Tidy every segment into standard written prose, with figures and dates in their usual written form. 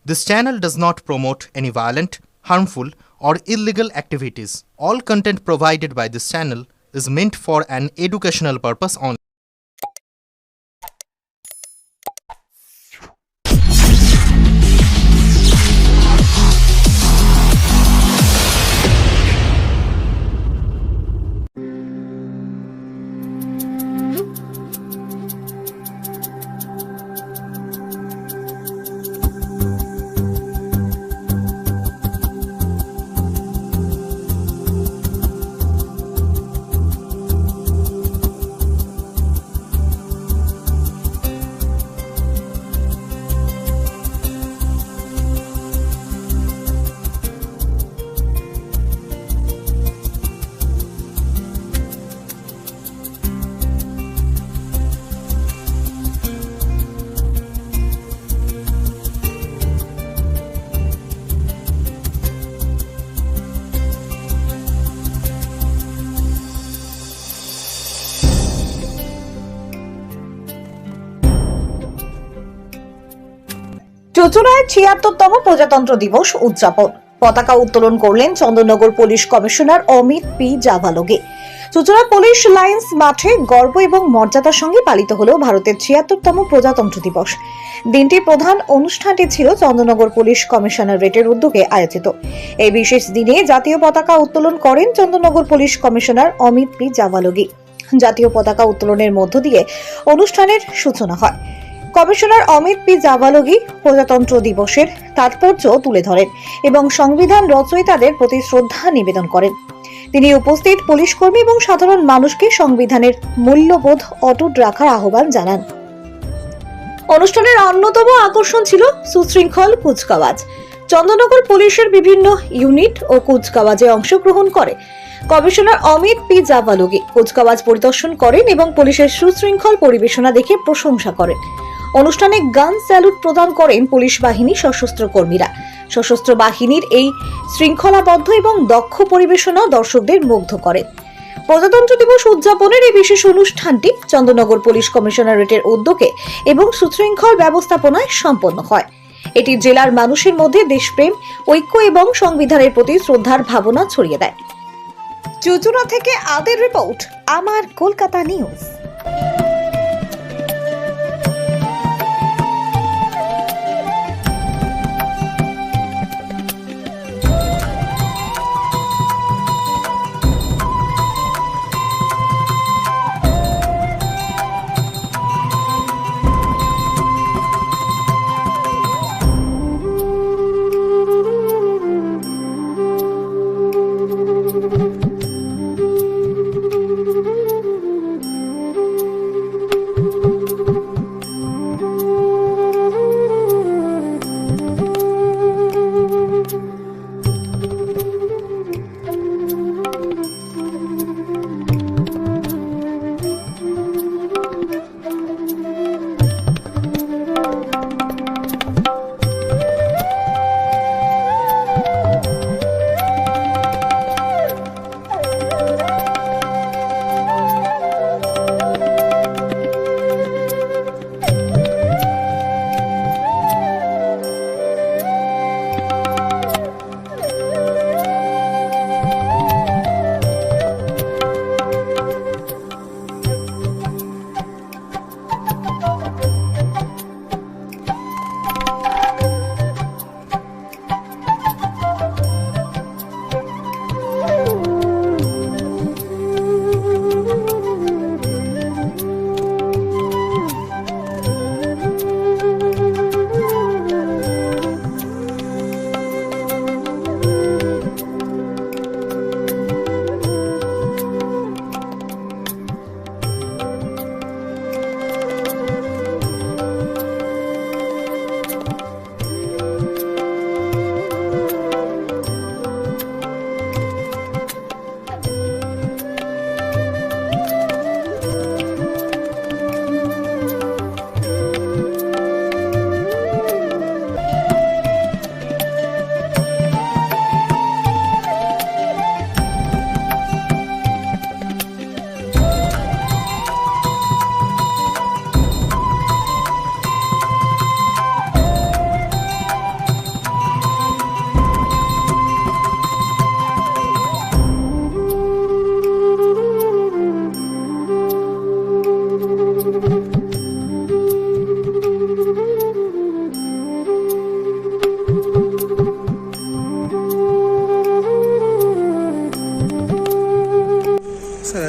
This channel does not promote any violent, harmful, or illegal activities. All content provided by this channel is meant for an educational purpose only. চুঁচুড়ায় ৭৬তম প্রজাতন্ত্র দিবস উদযাপন। পতাকা উত্তোলন করলেন Chandannagar police commissioner Amit P Javalge. চুঁচুড়া police lines মাঠে গর্ব এবং মর্যাদার সঙ্গে পালিত হল ভারতের ৭৬তম প্রজাতন্ত্র দিবস। দিনটির প্রধান অনুষ্ঠানটি ছিল চন্দননগর পুলিশ কমিশনারেটের উদ্যোগে আয়োজিত। এই বিশেষ দিনে জাতীয় পতাকা উত্তোলন করেন Chandannagar police commissioner Amit P Javalge. জাতীয় পতাকা উত্তোলনের মধ্য দিয়ে অনুষ্ঠানের সূচনা হয়। কমিশনার অমিত পি জাভালগে প্রজাতন্ত্র দিবসের তাৎপর্য তুলে ধরেন এবং সংবিধান রচয়িতাদের প্রতি শ্রদ্ধা নিবেদন করেন। তিনি উপস্থিত পুলিশকর্মী এবং সাধারণ মানুষকে সংবিধানের মূল্যবোধ অটুট রাখার আহ্বান জানান। অনুষ্ঠানের অন্যতম আকর্ষণ ছিল সুশৃঙ্খল কুচকাওয়াজ। চন্দননগর পুলিশের বিভিন্ন ইউনিট ও কুচকাওয়াজে অংশগ্রহণ করে। কমিশনার অমিত পি জাভালগে কুচকাওয়াজ পরিদর্শন করেন এবং পুলিশের সুশৃঙ্খল পরিবেশনা দেখে প্রশংসা করেন। অনুষ্ঠানে গান স্যালুট প্রদান করেন পুলিশ বাহিনী সশস্ত্র কর্মীরা। সশস্ত্র বাহিনীর এই শৃঙ্খলাবদ্ধ এবং দক্ষ পরিবেশনা দর্শকদের মুগ্ধ করে। প্রজাতন্ত্র দিবস উদযাপনের এই বিশেষ অনুষ্ঠানটি চন্দননগর পুলিশ কমিশনারেটের উদ্যোগে এবং সুশৃঙ্খল ব্যবস্থাপনায় সম্পন্ন হয়। এটি জেলার মানুষের মধ্যে দেশপ্রেম, ঐক্য এবং সংবিধানের প্রতি শ্রদ্ধার ভাবনা ছড়িয়ে দেয়। চুঁচুড়া থেকে আদের রিপোর্ট, আমার কলকাতা নিউজ।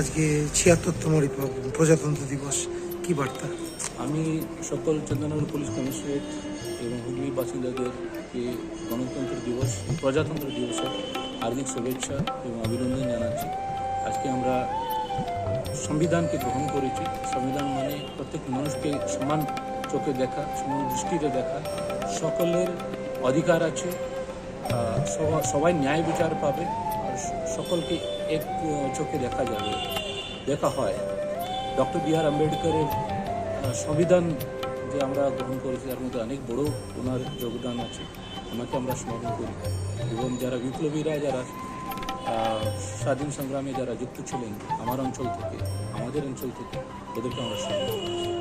আজকে ৭৬তম প্রজাতন্ত্র দিবস, কি বার্তা? আমি সকল চন্দননগর পুলিশ কমিশনারেট এবং হুগলি বাসিন্দাদেরকে গণতন্ত্র দিবস প্রজাতন্ত্র দিবসের হার্দিক শুভেচ্ছা এবং অভিনন্দন জানাচ্ছি। আজকে আমরা সংবিধানকে গ্রহণ করেছি। সংবিধান মানে প্রত্যেক মানুষকে সমান চোখে দেখা, সমান দৃষ্টিতে দেখা, সকলের অধিকার আছে, সবাই ন্যায় বিচার পাবে, আর সকলকে এক চোখে দেখা হয়। Doctor B.R.. আম্বেদকরের সংবিধান যে আমরা গ্রহণ করেছি তার মধ্যে অনেক বড় ওনার যোগদান আছে, ওনাকে আমরা স্মরণ করি। এবং যারা বিপ্লবীরা, যারা স্বাধীন সংগ্রামে যারা যুক্ত ছিলেন আমাদের অঞ্চল থেকে, ওদেরকে আমরা স্মরণ করি।